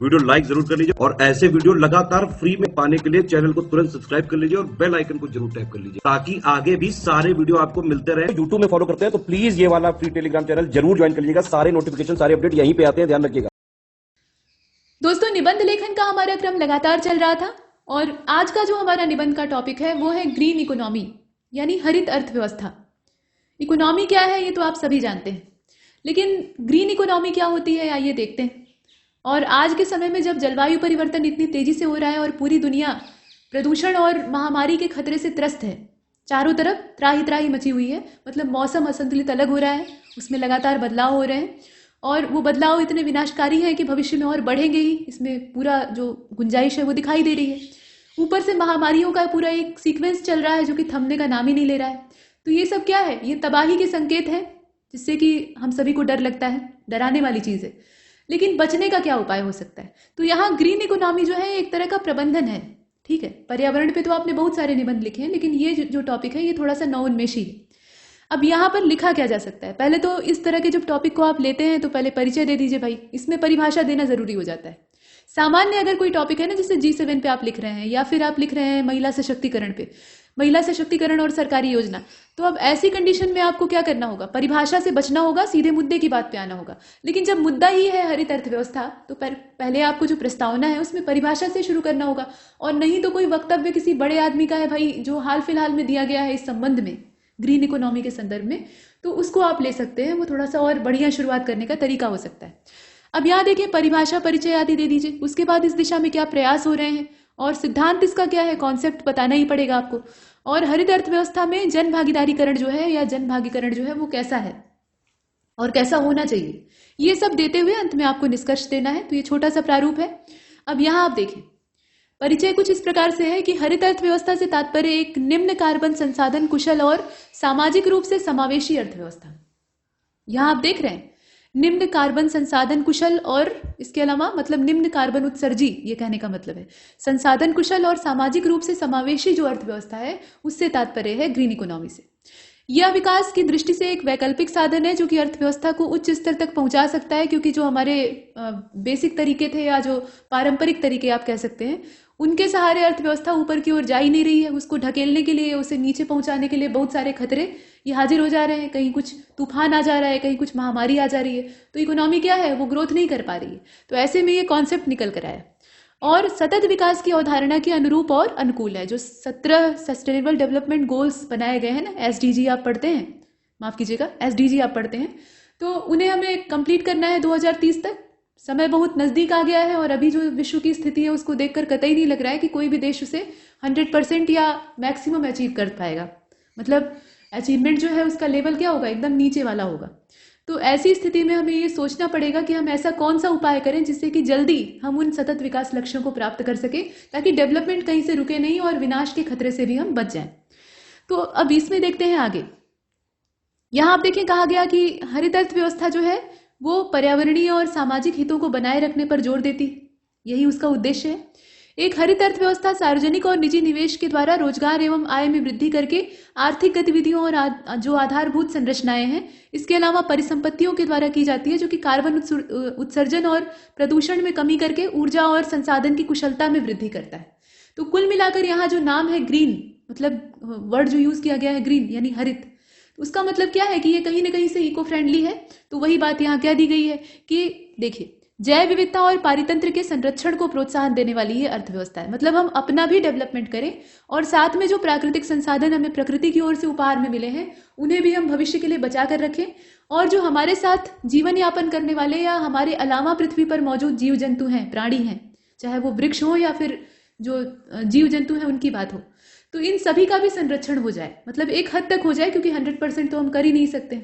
Video like जरूर कर लीजिए और ऐसे वीडियो लगातार फ्री में पाने के लिए चैनल को तुरंत सब्सक्राइब कर लीजिए और बेल आइकन को जरूर टैप कर लीजिए ताकि आगे भी सारे वीडियो आपको मिलते रहे। यूट्यूब में फॉलो करते हैं तो प्लीज ये वाला फ्री टेलीग्राम चैनल जरूर ज्वाइन कर लीजिएगा। सारे नोटिफिकेशन सारे अपडेट यहीं पे आते हैं, ध्यान रखिएगा। दोस्तों, निबंध लेखन का हमारा क्रम लगातार चल रहा था और आज का जो हमारा निबंध का टॉपिक है वो है ग्रीन इकोनॉमी यानी हरित अर्थव्यवस्था। इकोनॉमी क्या है ये तो आप सभी जानते हैं, लेकिन ग्रीन इकोनॉमी क्या होती है आइए देखते हैं। और आज के समय में जब जलवायु परिवर्तन इतनी तेजी से हो रहा है और पूरी दुनिया प्रदूषण और महामारी के खतरे से त्रस्त है, चारों तरफ त्राही त्राही मची हुई है, मतलब मौसम असंतुलित अलग हो रहा है, उसमें लगातार बदलाव हो रहे हैं और वो बदलाव इतने विनाशकारी हैं कि भविष्य में और बढ़ेंगे ही। इसमें पूरा जो गुंजाइश है वो दिखाई दे रही है। ऊपर से महामारियों का पूरा एक सीक्वेंस चल रहा है जो कि थमने का नाम ही नहीं ले रहा है। तो ये सब क्या है? ये तबाही के संकेत है जिससे कि हम सभी को डर लगता है, डराने वाली चीज़ है। लेकिन बचने का क्या उपाय हो सकता है? तो यहाँ ग्रीन इकोनॉमी जो है एक तरह का प्रबंधन है। ठीक है, पर्यावरण पे तो आपने बहुत सारे निबंध लिखे हैं, लेकिन ये जो टॉपिक है ये थोड़ा सा नवोन्मेषी है। अब यहाँ पर लिखा क्या जा सकता है? पहले तो इस तरह के जब टॉपिक को आप लेते हैं तो पहले परिचय दे दीजिए भाई, इसमें परिभाषा देना जरूरी हो जाता है। सामान्य अगर कोई टॉपिक है ना, जैसे G7 पे आप लिख रहे हैं या फिर आप लिख रहे हैं महिला सशक्तिकरण पे, महिला सशक्तिकरण और सरकारी योजना, तो अब ऐसी कंडीशन में आपको क्या करना होगा? परिभाषा से बचना होगा, सीधे मुद्दे की बात पे आना होगा। लेकिन जब मुद्दा ही है हरित अर्थव्यवस्था तो पहले आपको जो प्रस्तावना है उसमें परिभाषा से शुरू करना होगा। और नहीं तो कोई वक्तव्य किसी बड़े आदमी का है भाई जो हाल फिलहाल में दिया गया है इस संबंध में, ग्रीन इकोनॉमी के संदर्भ में, तो उसको आप ले सकते हैं। वो थोड़ा सा और बढ़िया शुरुआत करने का तरीका हो सकता है। अब यहाँ देखिए, परिभाषा परिचय आदि दे दीजिए, उसके बाद इस दिशा में क्या प्रयास हो रहे हैं और सिद्धांत इसका क्या है, कॉन्सेप्ट बताना ही पड़ेगा आपको। और हरित अर्थव्यवस्था में जन भागीदारीकरण जो है या जन भागीकरण जो है वो कैसा है और कैसा होना चाहिए, ये सब देते हुए अंत में आपको निष्कर्ष देना है। तो ये छोटा सा प्रारूप है। अब यहाँ आप देखें, परिचय कुछ इस प्रकार से है कि हरित अर्थव्यवस्था से तात्पर्य एक निम्न कार्बन संसाधन कुशल और सामाजिक रूप से समावेशी अर्थव्यवस्था। यहां आप देख रहे हैं निम्न कार्बन संसाधन कुशल और इसके अलावा मतलब निम्न कार्बन उत्सर्जी, ये कहने का मतलब है संसाधन कुशल और सामाजिक रूप से समावेशी जो अर्थव्यवस्था है उससे तात्पर्य है ग्रीन इकोनॉमी से। यह विकास की दृष्टि से एक वैकल्पिक साधन है जो कि अर्थव्यवस्था को उच्च स्तर तक पहुंचा सकता है, क्योंकि जो हमारे बेसिक तरीके थे या जो पारंपरिक तरीके आप कह सकते हैं, उनके सहारे अर्थव्यवस्था ऊपर की ओर जा ही नहीं रही है। उसको ढकेलने के लिए, उसे नीचे पहुंचाने के लिए बहुत सारे खतरे ये हाजिर हो जा रहे हैं। कहीं कुछ तूफान आ जा रहा है, कहीं कुछ महामारी आ जा रही है, तो इकोनॉमी क्या है, वो ग्रोथ नहीं कर पा रही है। तो ऐसे में ये कॉन्सेप्ट निकल कर आया और सतत विकास की अवधारणा के अनुरूप और अनुकूल है। जो 17 सस्टेनेबल डेवलपमेंट गोल्स बनाए गए हैं ना, SDG आप पढ़ते हैं, माफ कीजिएगा SDG आप पढ़ते हैं, तो उन्हें हमें कंप्लीट करना है 2030 तक। समय बहुत नजदीक आ गया है और अभी जो विश्व की स्थिति है उसको देखकर कतई नहीं लग रहा है कि कोई भी देश उसे 100% या मैक्सिमम अचीव कर पाएगा। मतलब अचीवमेंट जो है उसका लेवल क्या होगा, एकदम नीचे वाला होगा। तो ऐसी स्थिति में हमें ये सोचना पड़ेगा कि हम ऐसा कौन सा उपाय करें जिससे कि जल्दी हम उन सतत विकास लक्ष्यों को प्राप्त कर सके, ताकि डेवलपमेंट कहीं से रुके नहीं और विनाश के खतरे से भी हम बच जाएं। तो अब इसमें देखते हैं आगे। यहाँ आप देखें, कहा गया कि हरित अर्थव्यवस्था जो है वो पर्यावरणीय और सामाजिक हितों को बनाए रखने पर जोर देती है, यही उसका उद्देश्य है। एक हरित अर्थव्यवस्था सार्वजनिक और निजी निवेश के द्वारा रोजगार एवं आय में वृद्धि करके आर्थिक गतिविधियों और जो आधारभूत संरचनाएं हैं, इसके अलावा परिसंपत्तियों के द्वारा की जाती है, जो कि कार्बन उत्सर्जन और प्रदूषण में कमी करके ऊर्जा और संसाधन की कुशलता में वृद्धि करता है। तो कुल मिलाकर यहाँ जो नाम है ग्रीन, मतलब वर्ड जो यूज किया गया है ग्रीन यानी हरित, उसका मतलब क्या है कि ये कहीं ना कहीं से इको फ्रेंडली है। तो वही बात यहाँ क्या दी गई है कि देखिए, जैव विविधता और पारितंत्र के संरक्षण को प्रोत्साहन देने वाली ये अर्थव्यवस्था है। मतलब हम अपना भी डेवलपमेंट करें और साथ में जो प्राकृतिक संसाधन हमें प्रकृति की ओर से उपहार में मिले हैं उन्हें भी हम भविष्य के लिए बचा कर रखें। और जो हमारे साथ जीवन यापन करने वाले या हमारे अलावा पृथ्वी पर मौजूद जीव जंतु हैं, प्राणी हैं, चाहे वो वृक्ष हो या फिर जो जीव जंतु हैं उनकी बात हो, तो इन सभी का भी संरक्षण हो जाए। मतलब एक हद तक हो जाए, क्योंकि 100% तो हम कर ही नहीं सकते।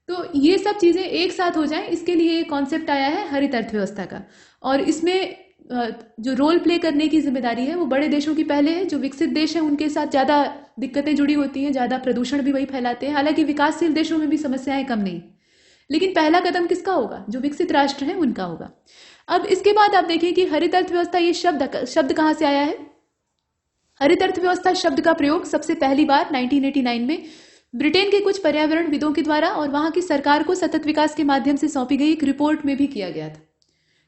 तो ये सब चीजें एक साथ हो जाएं, इसके लिए कॉन्सेप्ट आया है हरित अर्थव्यवस्था का। और इसमें जो रोल प्ले करने की जिम्मेदारी है वो बड़े देशों की पहले है। जो विकसित देश हैं उनके साथ ज्यादा दिक्कतें जुड़ी होती हैं, ज्यादा प्रदूषण भी वही फैलाते हैं। हालांकि विकासशील देशों में भी समस्याएं कम नहीं, लेकिन पहला कदम किसका होगा? जो विकसित राष्ट्र है उनका होगा। अब इसके बाद आप देखें कि हरित अर्थव्यवस्था, ये शब्द कहां से आया है? हरित अर्थव्यवस्था शब्द का प्रयोग सबसे पहली बार 1989 में ब्रिटेन के कुछ पर्यावरण विदों के द्वारा और वहां की सरकार को सतत विकास के माध्यम से सौंपी गई एक रिपोर्ट में भी किया गया था।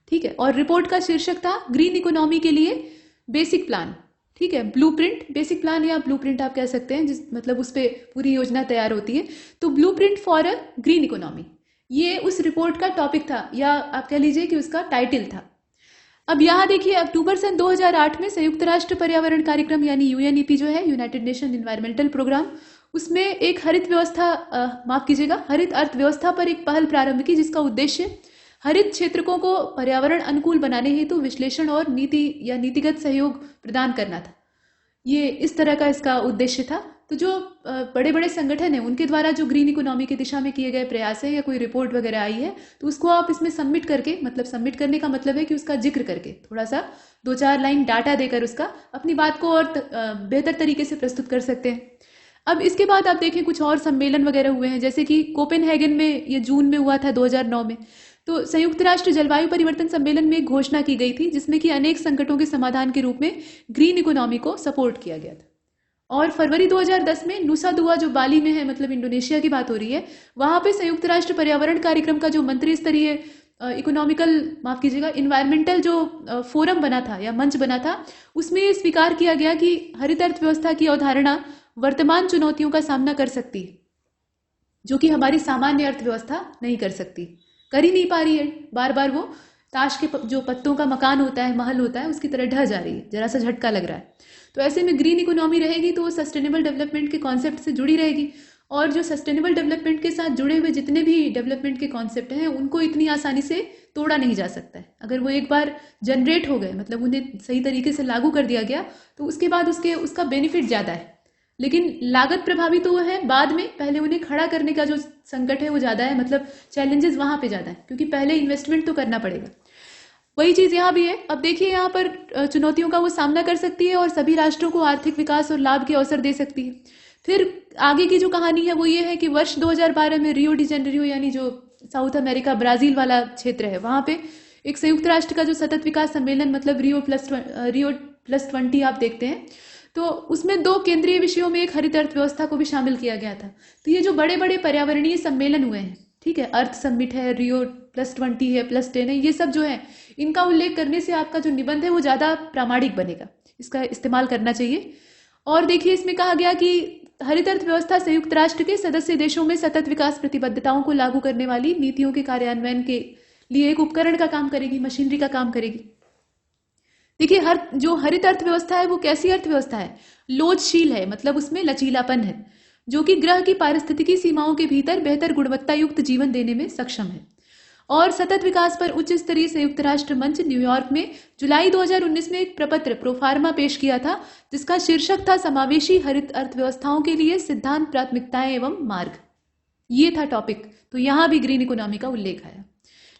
ठीक है। और रिपोर्ट का शीर्षक था ग्रीन इकोनॉमी के लिए बेसिक प्लान, ठीक है, ब्लूप्रिंट, बेसिक प्लान या ब्लूप्रिंट आप कह सकते हैं, जिस मतलब उस पर पूरी योजना तैयार होती है। तो blueprint for a green economy, ये उस रिपोर्ट का टॉपिक था, या आप कह लीजिए कि उसका टाइटल था। अब यहाँ देखिए, अक्टूबर सन 2008 में संयुक्त राष्ट्र पर्यावरण कार्यक्रम यानी यूएनईपी जो है, यूनाइटेड नेशन एनवायरमेंटल प्रोग्राम, उसमें एक हरित व्यवस्था माफ कीजिएगा हरित अर्थव्यवस्था पर एक पहल प्रारंभ की, जिसका उद्देश्य हरित क्षेत्रकों को पर्यावरण अनुकूल बनाने हेतु विश्लेषण और नीति या नीतिगत सहयोग प्रदान करना था। ये इस तरह का इसका उद्देश्य था। तो जो बड़े बड़े संगठन हैं उनके द्वारा जो ग्रीन इकोनॉमी की दिशा में किए गए प्रयास है या कोई रिपोर्ट वगैरह आई है, तो उसको आप इसमें सबमिट करके, मतलब सबमिट करने का मतलब है कि उसका जिक्र करके थोड़ा सा 2-4 लाइन डाटा देकर उसका अपनी बात को और बेहतर तरीके से प्रस्तुत कर सकते हैं। अब इसके बाद आप देखें कुछ और सम्मेलन वगैरह हुए हैं, जैसे कि कोपेनहेगन में ये जून में हुआ था 2009 में। तो संयुक्त राष्ट्र जलवायु परिवर्तन सम्मेलन में एक घोषणा की गई थी जिसमें कि अनेक संकटों के समाधान के रूप में ग्रीन इकोनॉमी को सपोर्ट किया गया था। और फरवरी 2010 में नुसा दुआ जो बाली में है, मतलब इंडोनेशिया की बात हो रही है, वहां पे संयुक्त राष्ट्र पर्यावरण कार्यक्रम का जो मंत्री स्तरीय इन्वायरमेंटल जो फोरम बना था या मंच बना था, उसमें ये स्वीकार किया गया कि हरित अर्थव्यवस्था की अवधारणा वर्तमान चुनौतियों का सामना कर सकती है, जो कि हमारी सामान्य अर्थव्यवस्था नहीं कर सकती, कर ही नहीं पा रही है। बार बार वो ताश के जो पत्तों का मकान होता है, महल होता है, उसकी तरह ढह जा रही है, जरा सा झटका लग रहा है। तो ऐसे में ग्रीन इकोनॉमी रहेगी तो वो सस्टेनेबल डेवलपमेंट के कॉन्सेप्ट से जुड़ी रहेगी, और जो सस्टेनेबल डेवलपमेंट के साथ जुड़े हुए जितने भी डेवलपमेंट के कॉन्सेप्ट हैं उनको इतनी आसानी से तोड़ा नहीं जा सकता है। अगर वो एक बार जनरेट हो गए, मतलब उन्हें सही तरीके से लागू कर दिया गया, तो उसके बाद उसका बेनिफिट ज़्यादा है, लेकिन लागत प्रभावी तो वो है बाद में, पहले उन्हें खड़ा करने का जो संकट है वो ज़्यादा है, मतलब चैलेंजेस वहाँ पे ज़्यादा है, क्योंकि पहले इन्वेस्टमेंट तो करना पड़ेगा। वही चीज़ यहाँ भी है। अब देखिए, यहाँ पर चुनौतियों का वो सामना कर सकती है और सभी राष्ट्रों को आर्थिक विकास और लाभ के अवसर दे सकती है। फिर आगे की जो कहानी है वो ये है कि वर्ष 2012 में रियो डी जेनेरियो, यानी जो साउथ अमेरिका ब्राज़ील वाला क्षेत्र है, वहाँ पे एक संयुक्त राष्ट्र का जो सतत विकास सम्मेलन, मतलब रियो+20 आप देखते हैं, तो उसमें 2 केंद्रीय विषयों में एक हरित अर्थव्यवस्था को भी शामिल किया गया था। तो ये जो बड़े बड़े पर्यावरणीय सम्मेलन हुए हैं, ठीक है, अर्थ समिट है, रियो+20 है, +10 है, ये सब जो है, इनका उल्लेख करने से आपका जो निबंध है वो ज़्यादा प्रामाणिक बनेगा, इसका इस्तेमाल करना चाहिए। और देखिए, इसमें कहा गया कि हरित अर्थव्यवस्था संयुक्त राष्ट्र के सदस्य देशों में सतत विकास प्रतिबद्धताओं को लागू करने वाली नीतियों के कार्यान्वयन के लिए एक उपकरण का काम करेगी, मशीनरी का काम करेगी। देखिए, जो हरित अर्थव्यवस्था है वो कैसी अर्थव्यवस्था है? लोचशील है, मतलब उसमें लचीलापन है, जो कि ग्रह की पारिस्थितिकी सीमाओं के भीतर बेहतर गुणवत्ता युक्त जीवन देने में सक्षम है। और सतत विकास पर उच्च स्तरीय संयुक्त राष्ट्र मंच न्यूयॉर्क में जुलाई 2019 में एक प्रपत्र प्रोफार्मा पेश किया था, जिसका शीर्षक था समावेशी हरित अर्थव्यवस्थाओं के लिए सिद्धांत, प्राथमिकताएं एवं मार्ग। ये था टॉपिक। तो यहाँ भी ग्रीन इकोनॉमी का उल्लेख आया।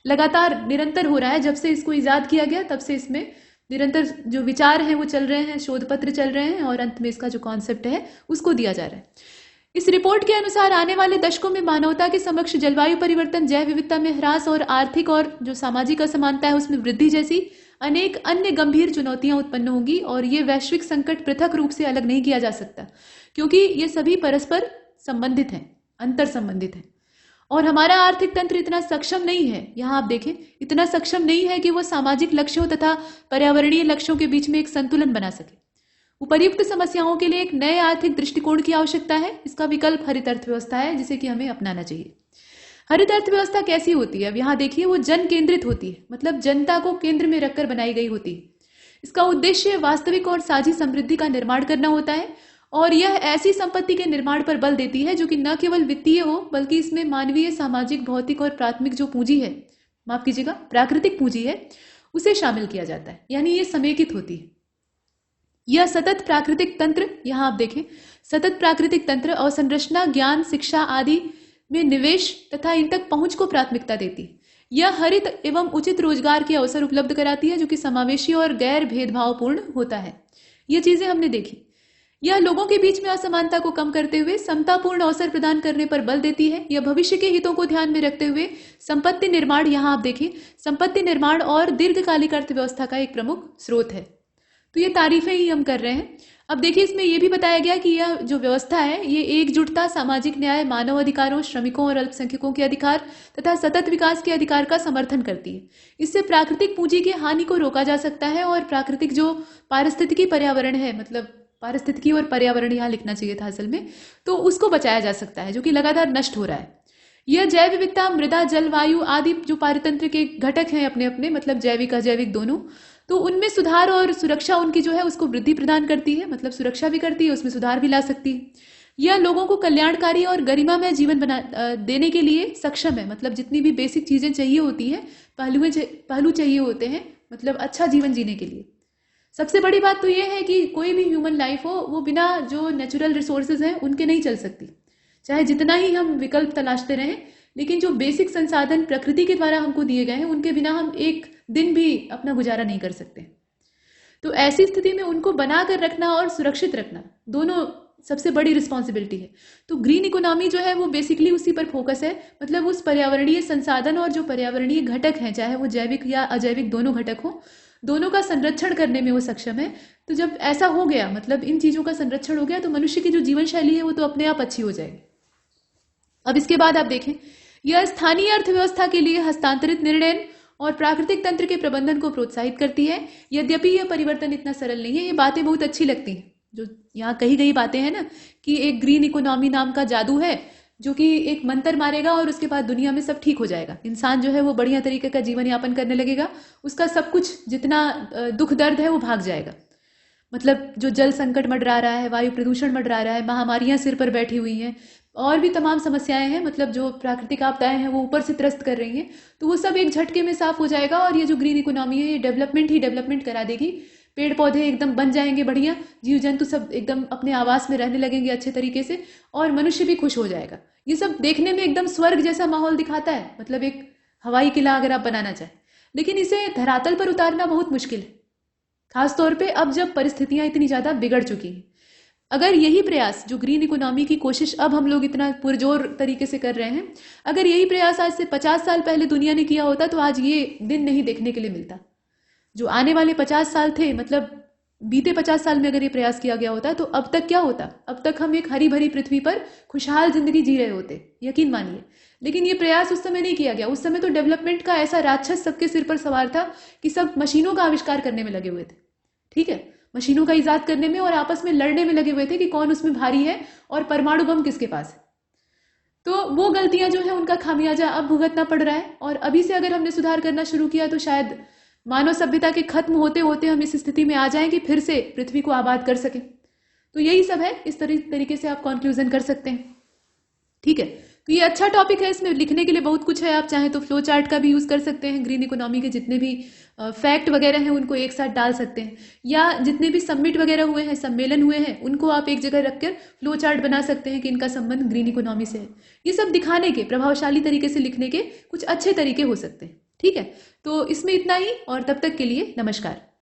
लगातार निरंतर हो रहा है, जब से इसको इजाद किया गया तब से इसमें निरंतर जो विचार हैं वो चल रहे हैं, शोध पत्र चल रहे हैं, और अंत में इसका जो कॉन्सेप्ट है उसको दिया जा रहा है। इस रिपोर्ट के अनुसार आने वाले दशकों में मानवता के समक्ष जलवायु परिवर्तन, जैव विविधता में ह्रास और आर्थिक और जो सामाजिक असमानता है उसमें वृद्धि जैसी अनेक अन्य गंभीर चुनौतियां उत्पन्न होंगी। और ये वैश्विक संकट पृथक रूप से अलग नहीं किया जा सकता, क्योंकि ये सभी परस्पर संबंधित हैं, अंतर संबंधित हैं। और हमारा आर्थिक तंत्र इतना सक्षम नहीं है, यहाँ आप देखें, इतना सक्षम नहीं है कि वो सामाजिक लक्ष्यों तथा पर्यावरणीय लक्ष्यों के बीच में एक संतुलन बना सके। उपर्युक्त समस्याओं के लिए एक नए आर्थिक दृष्टिकोण की आवश्यकता है। इसका विकल्प हरित अर्थव्यवस्था है, जिसे कि हमें अपनाना चाहिए। हरित अर्थव्यवस्था कैसी होती है? अब यहाँ देखिए, वो जन केंद्रित होती है, मतलब जनता को केंद्र में रखकर बनाई गई होती है। इसका उद्देश्य वास्तविक और साझी समृद्धि का निर्माण करना होता है, और यह ऐसी संपत्ति के निर्माण पर बल देती है जो कि न केवल वित्तीय हो, बल्कि इसमें मानवीय, सामाजिक, भौतिक और प्राथमिक जो पूंजी है, माफ कीजिएगा, प्राकृतिक पूंजी है, उसे शामिल किया जाता है। यानी ये समेकित होती है। यह सतत प्राकृतिक तंत्र, यहाँ आप देखें, सतत प्राकृतिक तंत्र अवसंरचना, ज्ञान, शिक्षा आदि में निवेश तथा इन तक पहुंच को प्राथमिकता देती है। यह हरित एवं उचित रोजगार के अवसर उपलब्ध कराती है, जो कि समावेशी और गैर भेदभावपूर्ण होता है। ये चीजें हमने देखी। यह लोगों के बीच में असमानता को कम करते हुए समतापूर्ण अवसर प्रदान करने पर बल देती है। यह भविष्य के हितों को ध्यान में रखते हुए संपत्ति निर्माण, यहाँ आप देखिए, संपत्ति निर्माण और दीर्घकालिक अर्थव्यवस्था का एक प्रमुख स्रोत है। तो ये तारीफें ही हम कर रहे हैं। अब देखिए, इसमें यह भी बताया गया कि यह जो व्यवस्था है ये एकजुटता, सामाजिक न्याय, मानव अधिकारों, श्रमिकों और अल्पसंख्यकों के अधिकार तथा सतत विकास के अधिकार का समर्थन करती है। इससे प्राकृतिक पूंजी की हानि को रोका जा सकता है और प्राकृतिक जो पारिस्थितिकी पर्यावरण है, मतलब पारिस्थितिकी और पर्यावरण यहाँ लिखना चाहिए था असल में, तो उसको बचाया जा सकता है जो कि लगातार नष्ट हो रहा है। यह जैव विविधता, मृदा, जलवायु आदि जो पारितंत्र के घटक हैं अपने अपने, मतलब जैविक अजैविक दोनों, तो उनमें सुधार और सुरक्षा उनकी जो है उसको वृद्धि प्रदान करती है, मतलब सुरक्षा भी करती है, उसमें सुधार भी ला सकती है। यह लोगों को कल्याणकारी और गरिमामय जीवन देने के लिए सक्षम है, मतलब जितनी भी बेसिक चीजें चाहिए होती हैं, पहलू चाहिए होते हैं, मतलब अच्छा जीवन जीने के लिए। सबसे बड़ी बात तो यह है कि कोई भी ह्यूमन लाइफ हो वो बिना जो नेचुरल रिसोर्सेज हैं उनके नहीं चल सकती। चाहे जितना ही हम विकल्प तलाशते रहें, लेकिन जो बेसिक संसाधन प्रकृति के द्वारा हमको दिए गए हैं उनके बिना हम एक दिन भी अपना गुजारा नहीं कर सकते। तो ऐसी स्थिति में उनको बना कर रखना और सुरक्षित रखना दोनों सबसे बड़ी रिस्पॉन्सिबिलिटी है। तो ग्रीन इकोनॉमी जो है वो बेसिकली उसी पर फोकस है, मतलब उस पर्यावरणीय संसाधन और जो पर्यावरणीय घटक हैं, चाहे वो जैविक या अजैविक दोनों घटक हो, दोनों का संरक्षण करने में वो सक्षम है। तो जब ऐसा हो गया, मतलब इन चीजों का संरक्षण हो गया, तो मनुष्य की जो जीवन शैली है वो तो अपने आप अच्छी हो जाएगी। अब इसके बाद आप देखें, यह स्थानीय अर्थव्यवस्था के लिए हस्तांतरित निर्णय और प्राकृतिक तंत्र के प्रबंधन को प्रोत्साहित करती है। यद्यपि यह परिवर्तन इतना सरल नहीं है। ये बातें बहुत अच्छी लगती हैं जो यहाँ कही गई बातें हैं ना, कि एक ग्रीन इकोनॉमी नाम का जादू है जो कि एक मंत्र मारेगा और उसके बाद दुनिया में सब ठीक हो जाएगा। इंसान जो है वो बढ़िया तरीके का जीवन यापन करने लगेगा, उसका सब कुछ जितना दुख दर्द है वो भाग जाएगा। मतलब जो जल संकट मंडरा रहा है, वायु प्रदूषण मंडरा रहा है, महामारियां सिर पर बैठी हुई हैं, और भी तमाम समस्याएं हैं, मतलब जो प्राकृतिक आपदाएं हैं वो ऊपर से त्रस्त कर रही हैं, तो वो सब एक झटके में साफ हो जाएगा। और ये जो ग्रीन इकोनॉमी है ये डेवलपमेंट ही डेवलपमेंट करा देगी। पेड़ पौधे एकदम बन जाएंगे बढ़िया, जीव जंतु सब एकदम अपने आवास में रहने लगेंगे अच्छे तरीके से, और मनुष्य भी खुश हो जाएगा। ये सब देखने में एकदम स्वर्ग जैसा माहौल दिखाता है, मतलब एक हवाई किला अगर आप बनाना चाहें, लेकिन इसे धरातल पर उतारना बहुत मुश्किल है, खासतौर पे अब जब परिस्थितियां इतनी ज्यादा बिगड़ चुकी हैं। अगर यही प्रयास, जो ग्रीन इकोनॉमी की कोशिश अब हम लोग इतना पुरजोर तरीके से कर रहे हैं, अगर यही प्रयास आज से 50 साल पहले दुनिया ने किया होता तो आज ये दिन नहीं देखने के लिए मिलता। जो आने वाले 50 साल थे, मतलब बीते 50 साल में अगर ये प्रयास किया गया होता तो अब तक क्या होता? अब तक हम एक हरी भरी पृथ्वी पर खुशहाल जिंदगी जी रहे होते, यकीन मानिए। लेकिन ये प्रयास उस समय नहीं किया गया। उस समय तो डेवलपमेंट का ऐसा राक्षस सबके सिर पर सवार था कि सब मशीनों का आविष्कार करने में लगे हुए थे, ठीक है, मशीनों का इजाद करने में और आपस में लड़ने में लगे हुए थे कि कौन उसमें भारी है और परमाणु बम किसके पास है। तो वो गलतियां जो है उनका खामियाजा अब भुगतना पड़ रहा है। और अभी से अगर हमने सुधार करना शुरू किया तो शायद मानव सभ्यता के खत्म होते होते हम इस स्थिति में आ जाएं कि फिर से पृथ्वी को आबाद कर सकें। तो यही सब है, इस तरीके से आप कंक्लूजन कर सकते हैं, ठीक है। तो ये अच्छा टॉपिक है, इसमें लिखने के लिए बहुत कुछ है। आप चाहें तो फ्लो चार्ट का भी यूज कर सकते हैं, ग्रीन इकोनॉमी के जितने भी फैक्ट वगैरह हैं उनको एक साथ डाल सकते हैं, या जितने भी समिट वगैरह हुए हैं, सम्मेलन हुए हैं, उनको आप एक जगह रखकर फ्लो चार्ट बना सकते हैं कि इनका संबंध ग्रीन इकोनॉमी से है। ये सब दिखाने के, प्रभावशाली तरीके से लिखने के कुछ अच्छे तरीके हो सकते हैं, ठीक है। तो इसमें इतना ही, और तब तक के लिए नमस्कार।